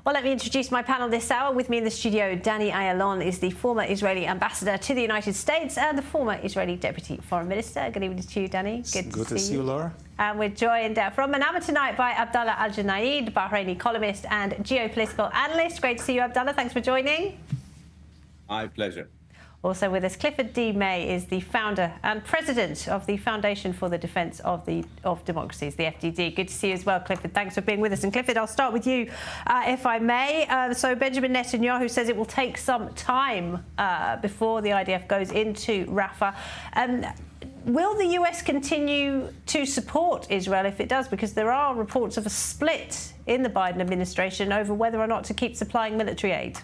Well, let me introduce my panel this hour. With me in the studio, Danny Ayalon is the former Israeli ambassador to the United States and the former Israeli deputy foreign minister. Good evening to you, Danny. Good to see you, Laura. And we're joined from Manama tonight by Abdallah Al-Junaid, Bahraini columnist and geopolitical analyst. Great to see you, Abdallah. Thanks for joining. My pleasure. Also with us, Clifford D. May is the founder and president of the Foundation for the Defence of Democracies, the FDD. Good to see you as well, Clifford. Thanks for being with us. And Clifford, I'll start with you, if I may. So Benjamin Netanyahu says it will take some time before the IDF goes into Rafah. Will the US continue to support Israel if it does? Because there are reports of a split in the Biden administration over whether or not to keep supplying military aid.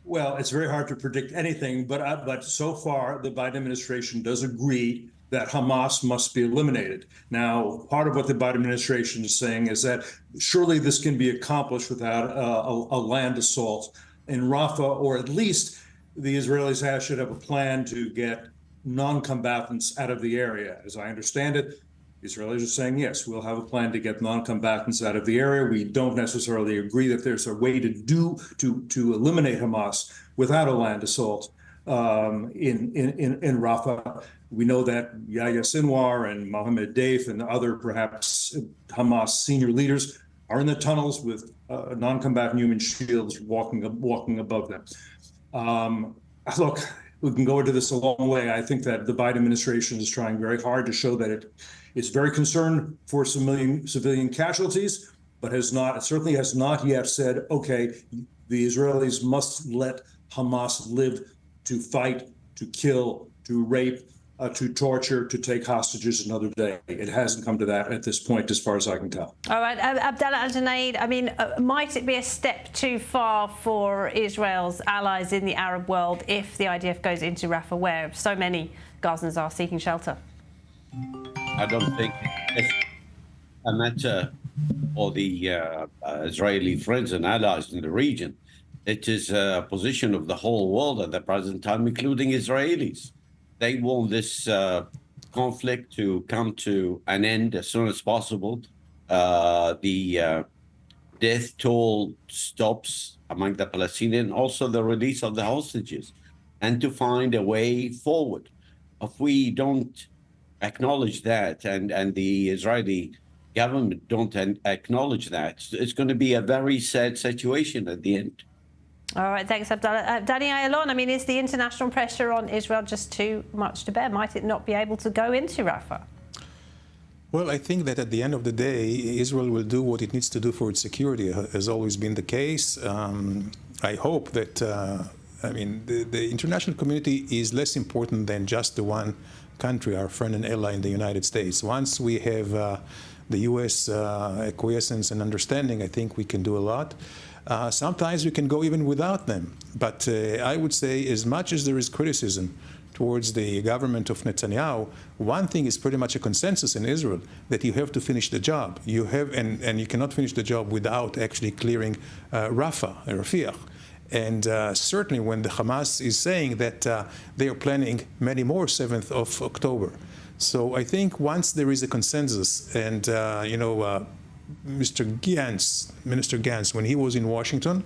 Well, it's very hard to predict anything, but so far the Biden administration does agree that Hamas must be eliminated. Now, part of what the Biden administration is saying is that surely this can be accomplished without a land assault in Rafah, or at least the Israelis should have a plan to get non-combatants out of the area. As I understand it, the Israelis are saying, yes, we'll have a plan to get non-combatants out of the area. We don't necessarily agree that there's a way to eliminate Hamas without a land assault in Rafah. We know that Yahya Sinwar and Mohammed Deif and other perhaps Hamas senior leaders are in the tunnels with non-combatant human shields walking above them. Look, we can go into this a long way. I think that the Biden administration is trying very hard to show that it is very concerned for civilian casualties, but certainly has not yet said, okay, the Israelis must let Hamas live to fight, to kill, to rape, to torture, to take hostages another day. It hasn't come to that at this point, as far as I can tell. All right, Abdallah Al-Junaid, I mean, might it be a step too far for Israel's allies in the Arab world if the IDF goes into Rafah, where so many Gazans are seeking shelter? I don't think it's a matter for the Israeli friends and allies in the region. It is a position of the whole world at the present time, including Israelis. They want this conflict to come to an end as soon as possible. The death toll stops among the Palestinians, also the release of the hostages, and to find a way forward. If we don't acknowledge that, and the Israeli government don't acknowledge that, it's going to be a very sad situation at the end. All right, thanks, Abdallah. Danny Ayalon, I mean, is the international pressure on Israel just too much to bear? Might it not be able to go into Rafah? Well, I think that at the end of the day, Israel will do what it needs to do for its security, has always been the case. I hope that, the international community is less important than just the one country, our friend and ally in the United States. Once we have the U.S. acquiescence and understanding, I think we can do a lot. Sometimes we can go even without them. But I would say, as much as there is criticism towards the government of Netanyahu, one thing is pretty much a consensus in Israel, that you have to finish the job. You have, and you cannot finish the job without actually clearing Rafah. And certainly when the Hamas is saying that they are planning many more 7th of October. So I think once there is a consensus, and Minister Gantz, when he was in Washington,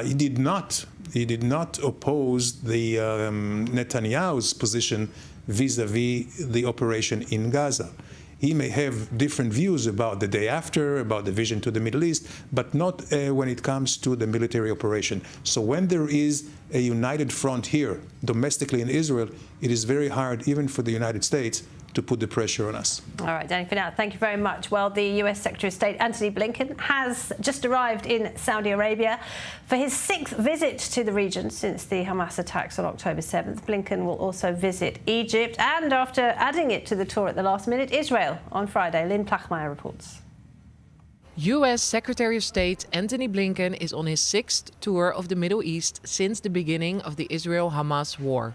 he did not oppose the Netanyahu's position vis-a-vis the operation in Gaza. He may have different views about the day after, about the vision to the Middle East, but not when it comes to the military operation. So when there is a united front here, domestically in Israel, it is very hard, even for the United States, to put the pressure on us. All right, Danny, for now, thank you very much. Well, the US Secretary of State, Antony Blinken, has just arrived in Saudi Arabia for his 6th visit to the region since the Hamas attacks on October 7th. Blinken will also visit Egypt and, after adding it to the tour at the last minute, Israel on Friday. Lynn Plachmeyer reports. US Secretary of State Antony Blinken is on his 6th tour of the Middle East since the beginning of the Israel-Hamas war.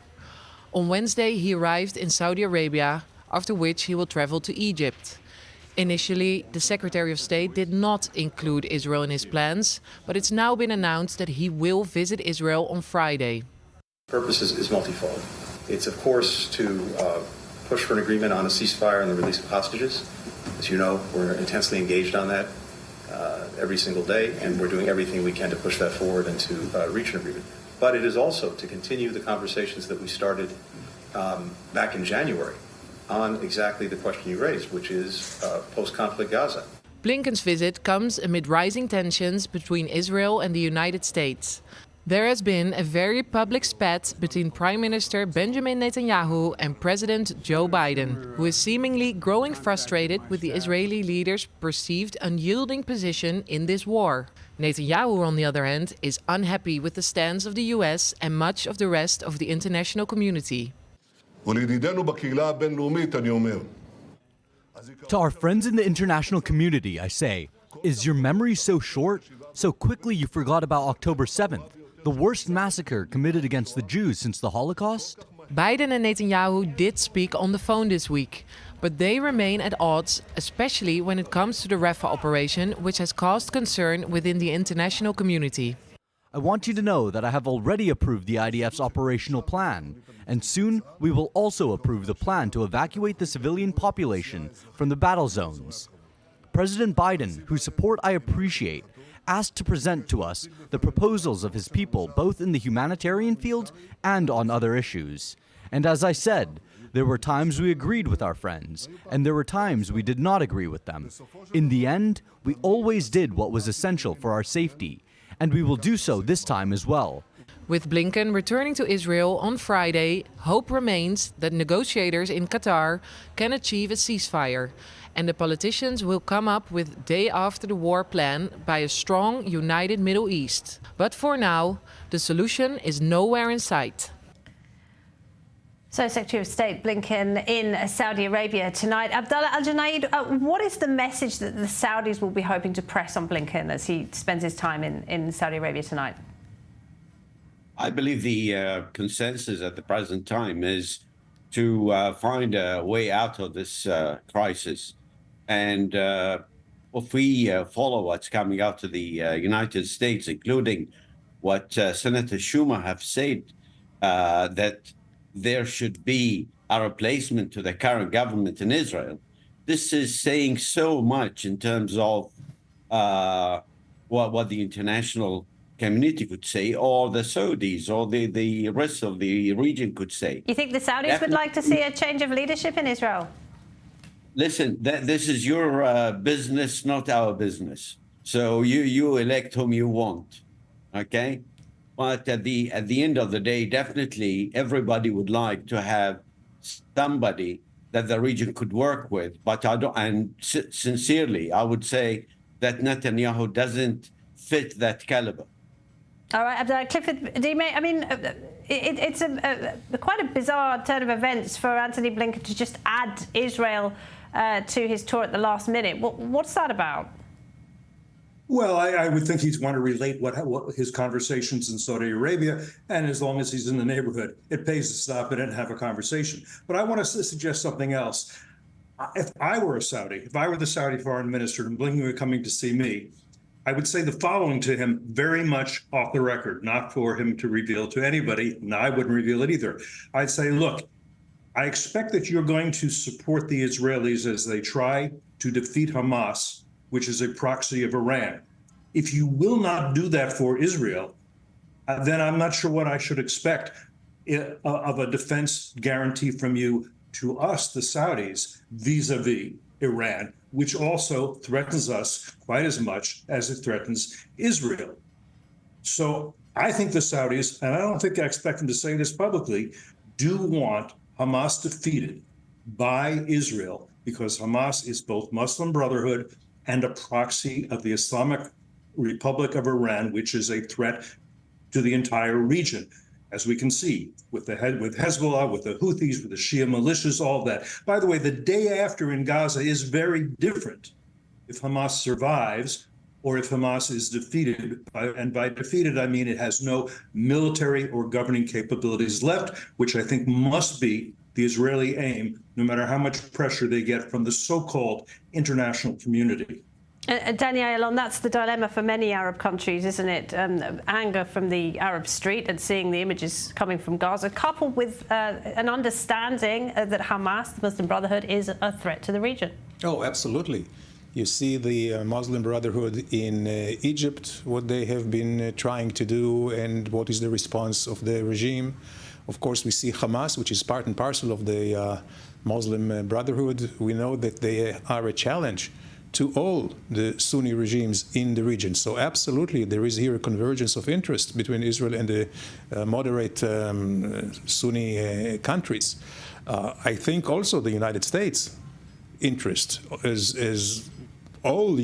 On Wednesday, he arrived in Saudi Arabia, after which he will travel to Egypt. Initially, the Secretary of State did not include Israel in his plans, but it's now been announced that he will visit Israel on Friday. The purpose is multifold. It's, of course, to push for an agreement on a ceasefire and the release of hostages. As you know, we're intensely engaged on that. every single day, and we're doing everything we can to push that forward and to reach an agreement. But it is also to continue the conversations that we started back in January on exactly the question you raised, which is post-conflict Gaza. Blinken's visit comes amid rising tensions between Israel and the United States. There has been a very public spat between Prime Minister Benjamin Netanyahu and President Joe Biden, who is seemingly growing frustrated with the Israeli leader's perceived unyielding position in this war. Netanyahu, on the other hand, is unhappy with the stance of the US and much of the rest of the international community. To our friends in the international community, I say, is your memory so short? So quickly you forgot about October 7th, the worst massacre committed against the Jews since the Holocaust? Biden and Netanyahu did speak on the phone this week, but they remain at odds, especially when it comes to the Rafah operation, which has caused concern within the international community. I want you to know that I have already approved the IDF's operational plan, and soon we will also approve the plan to evacuate the civilian population from the battle zones. President Biden, whose support I appreciate, asked to present to us the proposals of his people both in the humanitarian field and on other issues. And as I said, there were times we agreed with our friends, and there were times we did not agree with them. In the end, we always did what was essential for our safety, and we will do so this time as well. With Blinken returning to Israel on Friday, hope remains that negotiators in Qatar can achieve a ceasefire, and the politicians will come up with day after the war plan by a strong, united Middle East. But for now, the solution is nowhere in sight. So, Secretary of State Blinken in Saudi Arabia tonight. Abdallah Al-Junaid, what is the message that the Saudis will be hoping to press on Blinken as he spends his time in Saudi Arabia tonight? I believe the consensus at the present time is to find a way out of this crisis. And if we follow what's coming out of the United States, including what Senator Schumer have said, that there should be a replacement to the current government in Israel, this is saying so much in terms of what the international community could say, or the Saudis, or the rest of the region could say. You think the Saudis would like to see a change of leadership in Israel? Listen, this is your business, not our business. So you elect whom you want, okay? But at the end of the day, definitely everybody would like to have somebody that the region could work with. But I don't, and sincerely, I would say that Netanyahu doesn't fit that caliber. All right, Abdallah. Clifford Dime, I mean, it's quite a bizarre turn of events for Antony Blinken to just add Israel to his tour at the last minute. What's that about? Well, I would think he'd want to relate what his conversations in Saudi Arabia, and as long as he's in the neighborhood, it pays to stop in and have a conversation. But I want to suggest something else. If I were a Saudi, if I were the Saudi foreign minister and Blinken were coming to see me, I would say the following to him, very much off the record, not for him to reveal to anybody, and I wouldn't reveal it either. I'd say, look, I expect that you're going to support the Israelis as they try to defeat Hamas, which is a proxy of Iran. If you will not do that for Israel, then I'm not sure what I should expect of a defense guarantee from you to us, the Saudis, vis-a-vis Iran, which also threatens us quite as much as it threatens Israel. So I think the Saudis, and I don't think I expect them to say this publicly, do want Hamas defeated by Israel, because Hamas is both Muslim Brotherhood and a proxy of the Islamic Republic of Iran, which is a threat to the entire region, as we can see with Hezbollah, with the Houthis, with the Shia militias, all that. By the way, the day after in Gaza is very different if Hamas survives or if Hamas is defeated. And by defeated, I mean it has no military or governing capabilities left, which I think must be the Israeli aim, no matter how much pressure they get from the so-called international community. Daniel, and that's the dilemma for many Arab countries, isn't it? Anger from the Arab street and seeing the images coming from Gaza, coupled with an understanding that Hamas, the Muslim Brotherhood, is a threat to the region. Oh, absolutely. You see the Muslim Brotherhood in Egypt, what they have been trying to do and what is the response of the regime. Of course, we see Hamas, which is part and parcel of the Muslim Brotherhood. We know that they are a challenge to all the Sunni regimes in the region. So absolutely, there is here a convergence of interest between Israel and the moderate Sunni countries. I think also the United States interest is all,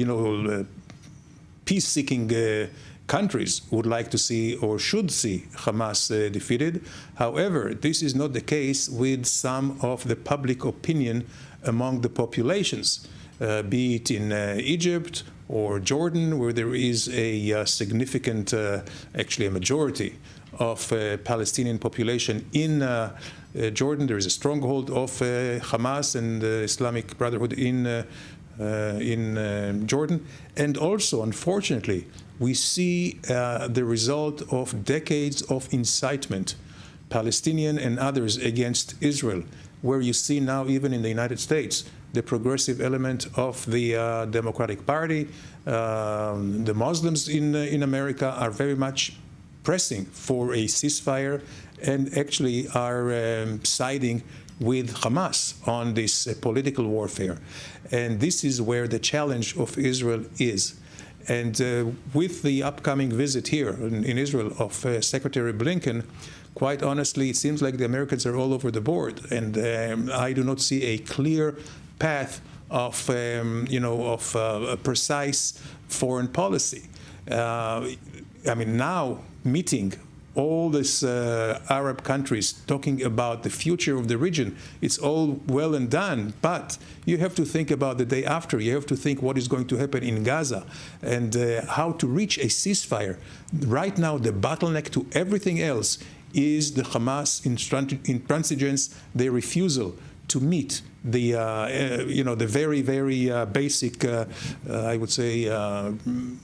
peace-seeking countries would like to see or should see Hamas defeated. However, this is not the case with some of the public opinion among the populations, be it in Egypt or Jordan, where there is a significant, actually a majority of Palestinian population in Jordan. There is a stronghold of Hamas and the Islamic Brotherhood in Jordan. And also, unfortunately, we see the result of decades of incitement, Palestinian and others, against Israel, where you see now, even in the United States, the progressive element of the Democratic Party, the Muslims in America are very much pressing for a ceasefire and actually are siding with Hamas on this political warfare. And this is where the challenge of Israel is. And with the upcoming visit here in Israel of Secretary Blinken, quite honestly, it seems like the Americans are all over the board. And I do not see a clear path of, a precise foreign policy. Now meeting all these Arab countries talking about the future of the region, it's all well and done, but you have to think about the day after. You have to think what is going to happen in Gaza and how to reach a ceasefire. Right now, the bottleneck to everything else is the Hamas intransigence, their refusal to meet the very, very basic, I would say,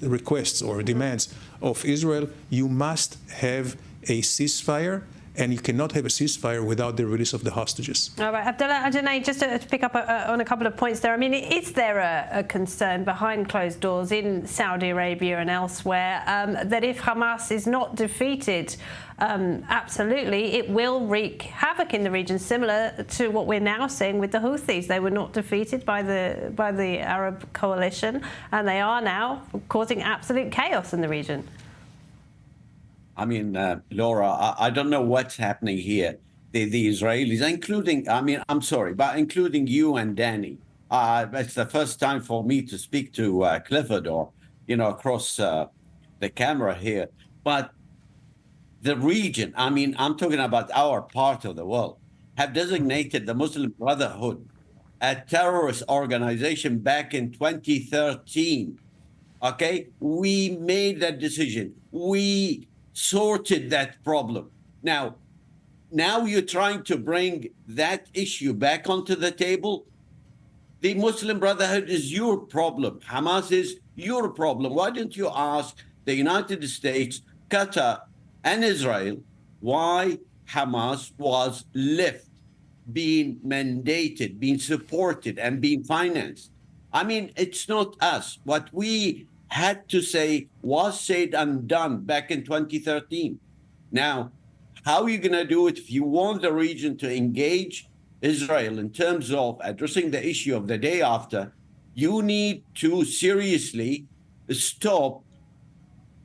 requests or demands of Israel. You must have a ceasefire, and you cannot have a ceasefire without the release of the hostages. All right, Abdullah Al-Junaid, just to pick up on a couple of points there. I mean, is there a concern behind closed doors in Saudi Arabia and elsewhere that if Hamas is not defeated, absolutely, it will wreak havoc in the region, similar to what we're now seeing with the Houthis? They were not defeated by the Arab coalition, and they are now causing absolute chaos in the region. I mean, Laura, I don't know what's happening here. The Israelis, including you and Danny. It's the first time for me to speak to Clifford or, across the camera here. But the region, I'm talking about our part of the world, have designated the Muslim Brotherhood a terrorist organization back in 2013. Okay? We made that decision. We sorted that problem. Now you're trying to bring that issue back onto the table. The Muslim Brotherhood is your problem. Hamas is your problem. Why don't you ask the United States, Qatar, and Israel why Hamas was left being mandated, being supported, and being financed? It's not us. What we had to say was said and done back in 2013. Now, how are you going to do it if you want the region to engage Israel in terms of addressing the issue of the day after? You need to seriously stop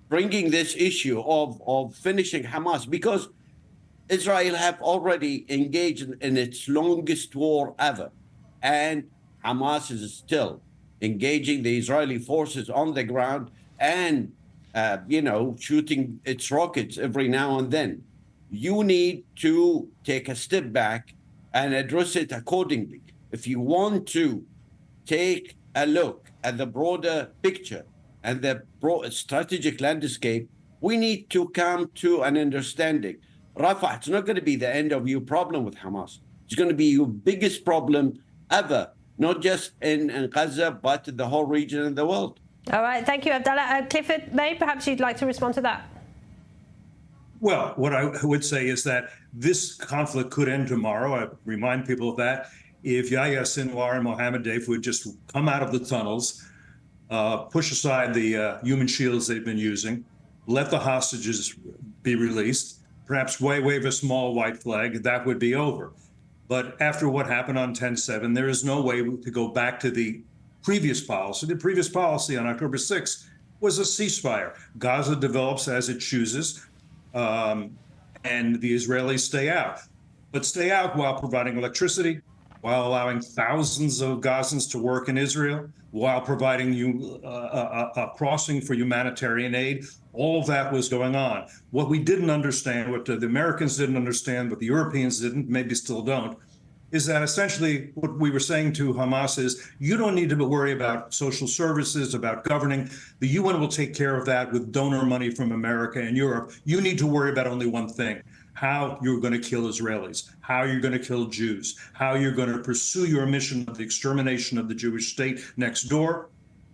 bringing this issue of finishing Hamas, because Israel have already engaged in its longest war ever, and Hamas is still engaging the Israeli forces on the ground and, shooting its rockets every now and then. You need to take a step back and address it accordingly. If you want to take a look at the broader picture and the broad strategic landscape, we need to come to an understanding. Rafah, it's not going to be the end of your problem with Hamas. It's going to be your biggest problem ever, not just in Gaza, but the whole region and the world. All right, thank you, Abdullah. Clifford, perhaps you'd like to respond to that. Well, what I would say is that this conflict could end tomorrow. I remind people of that. if Yahya Sinwar and Mohammed Deif would just come out of the tunnels, push aside the human shields they've been using, let the hostages be released, perhaps wave a small white flag, that would be over. But after what happened on 10/7, there is no way to go back to the previous policy. The previous policy on October 6th was a ceasefire. Gaza develops as it chooses, and the Israelis stay out. But stay out while providing electricity, while allowing thousands of Gazans to work in Israel, while providing a crossing for humanitarian aid. All of that was going on. What we didn't understand, what the Americans didn't understand, what the Europeans didn't, maybe still don't, is that essentially what we were saying to Hamas is, you don't need to worry about social services, about governing. The UN will take care of that with donor money from America and Europe. You need to worry about only one thing: how you're going to kill Israelis, how you're going to kill Jews, how you're going to pursue your mission of the extermination of the Jewish state next door,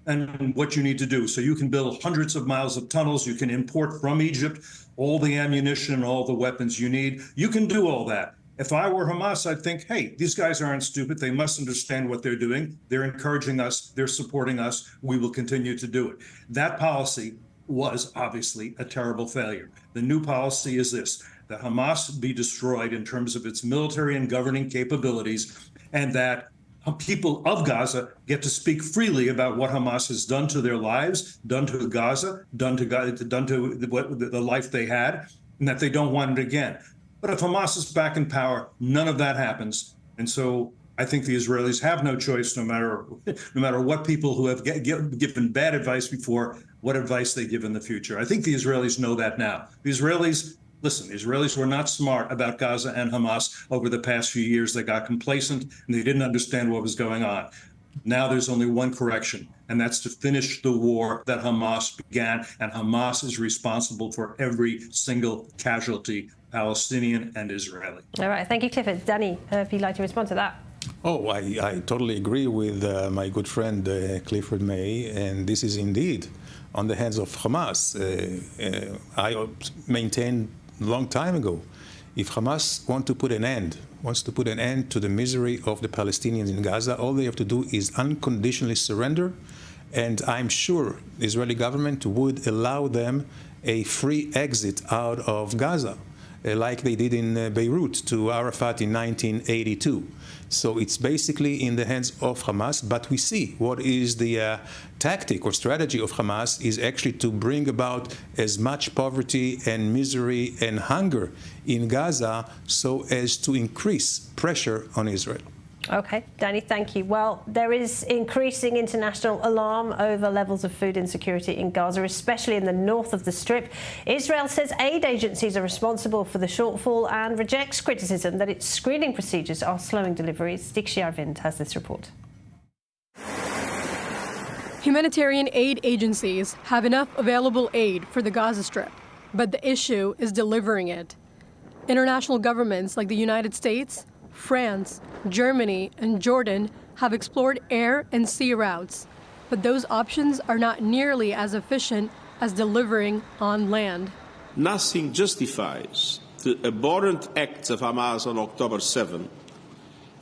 and what you need to do. So you can build hundreds of miles of tunnels. You can import from Egypt all the ammunition, all the weapons you need. You can do all that. If I were Hamas, I'd think, hey, these guys aren't stupid. They must understand what they're doing. They're encouraging us. They're supporting us. We will continue to do it. That policy was obviously a terrible failure. The new policy is this: that Hamas be destroyed in terms of its military and governing capabilities, and that people of Gaza get to speak freely about what Hamas has done to their lives, done to Gaza, done to the life they had, and that they don't want it again. But if Hamas is back in power, none of that happens. And so I think the Israelis have no choice, no matter what people who have given bad advice before, what advice they give in the future. I think the Israelis know that now. The Israelis were not smart about Gaza and Hamas over the past few years. They got complacent and they didn't understand what was going on. Now there's only one correction, and that's to finish the war that Hamas began. And Hamas is responsible for every single casualty, Palestinian and Israeli. All right, thank you, Clifford. Danny, if you'd like to respond to that. Oh, I totally agree with my good friend Clifford May, and this is indeed on the hands of Hamas. I maintained a long time ago, if Hamas wants to put an end to the misery of the Palestinians in Gaza, all they have to do is unconditionally surrender, and I'm sure the Israeli government would allow them a free exit out of Gaza, like they did in Beirut to Arafat in 1982. So it's basically in the hands of Hamas, but we see what is the tactic or strategy of Hamas is actually to bring about as much poverty and misery and hunger in Gaza so as to increase pressure on Israel. Okay, Danny, thank you. Well, there is increasing international alarm over levels of food insecurity in Gaza, especially in the north of the Strip. Israel says aid agencies are responsible for the shortfall and rejects criticism that its screening procedures are slowing deliveries. Dikshi Arvind has this report. Humanitarian aid agencies have enough available aid for the Gaza Strip, but the issue is delivering it. International governments like the United States, France, Germany, and Jordan have explored air and sea routes, but those options are not nearly as efficient as delivering on land. Nothing justifies the abhorrent acts of Hamas on October 7,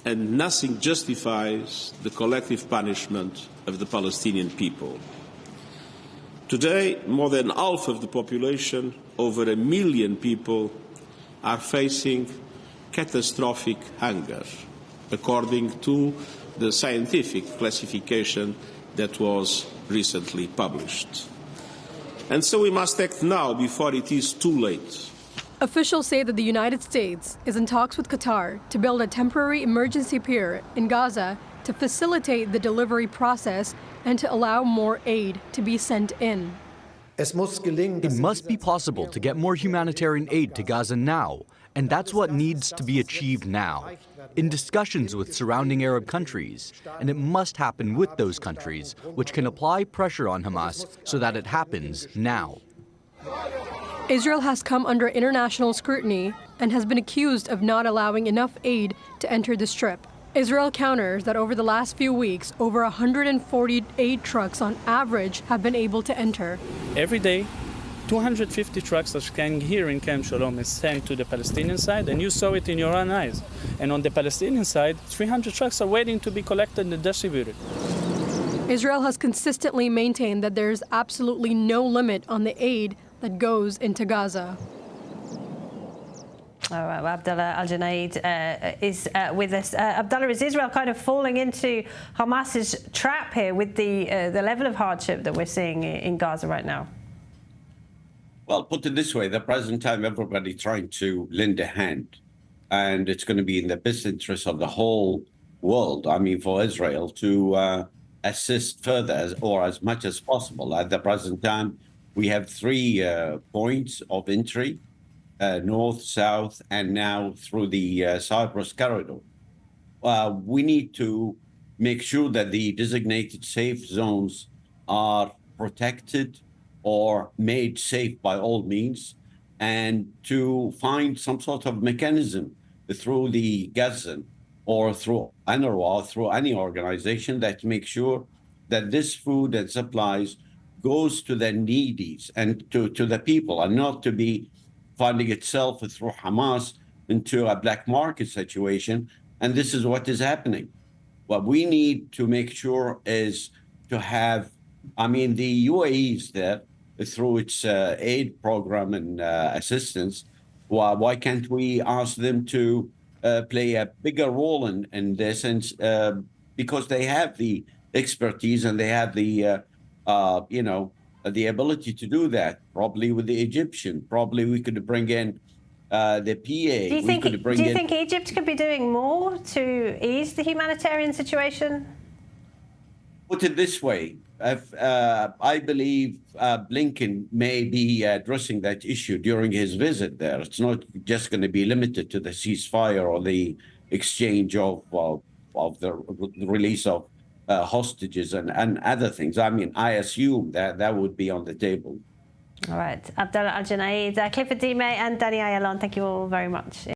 and nothing justifies the collective punishment of the Palestinian people. Today, more than half of the population, over 1 million people, are facing catastrophic hunger, according to the scientific classification that was recently published. And so we must act now before it is too late. Officials say that the United States is in talks with Qatar to build a temporary emergency pier in Gaza to facilitate the delivery process and to allow more aid to be sent in. It must be possible to get more humanitarian aid to Gaza now, and that's what needs to be achieved now, in discussions with surrounding Arab countries, and it must happen with those countries, which can apply pressure on Hamas so that it happens now. Israel has come under international scrutiny and has been accused of not allowing enough aid to enter the Strip. Israel counters that over the last few weeks, over 140 aid trucks on average have been able to enter. Every day, 250 trucks that came here in Camp Shalom is sent to the Palestinian side, and you saw it in your own eyes. And on the Palestinian side, 300 trucks are waiting to be collected and distributed. Israel has consistently maintained that there is absolutely no limit on the aid that goes into Gaza. All right, well, Abdullah Al-Junaid is with us. Abdullah, is Israel kind of falling into Hamas's trap here with the level of hardship that we're seeing in Gaza right now? Well, put it this way, the present time, everybody trying to lend a hand, and it's going to be in the best interest of the whole world, I mean, for Israel to assist further as much as possible. At the present time, we have 3 points of entry, north, south, and now through the Cyprus corridor. We need to make sure that the designated safe zones are protected or made safe by all means, and to find some sort of mechanism through the Gazan or through UNRWA, through any organization that makes sure that this food and supplies goes to the needies and to the people, and not to be finding itself through Hamas into a black market situation. And this is what is happening. What we need to make sure is to have, I mean, the UAE is there through its aid program and assistance. Why can't we ask them to play a bigger role in this? And because they have the expertise and they have the, the ability to do that. Probably with the Egyptian, probably we could bring in the PA. Do you think Egypt could be doing more to ease the humanitarian situation? Put it this way, I believe Blinken may be addressing that issue during his visit there. It's not just going to be limited to the ceasefire or the exchange of the release of hostages and other things. I mean, I assume that would be on the table. All right. Abdullah Al-Junaid, Clifford Dime and Danny Ayalon, thank you all very much.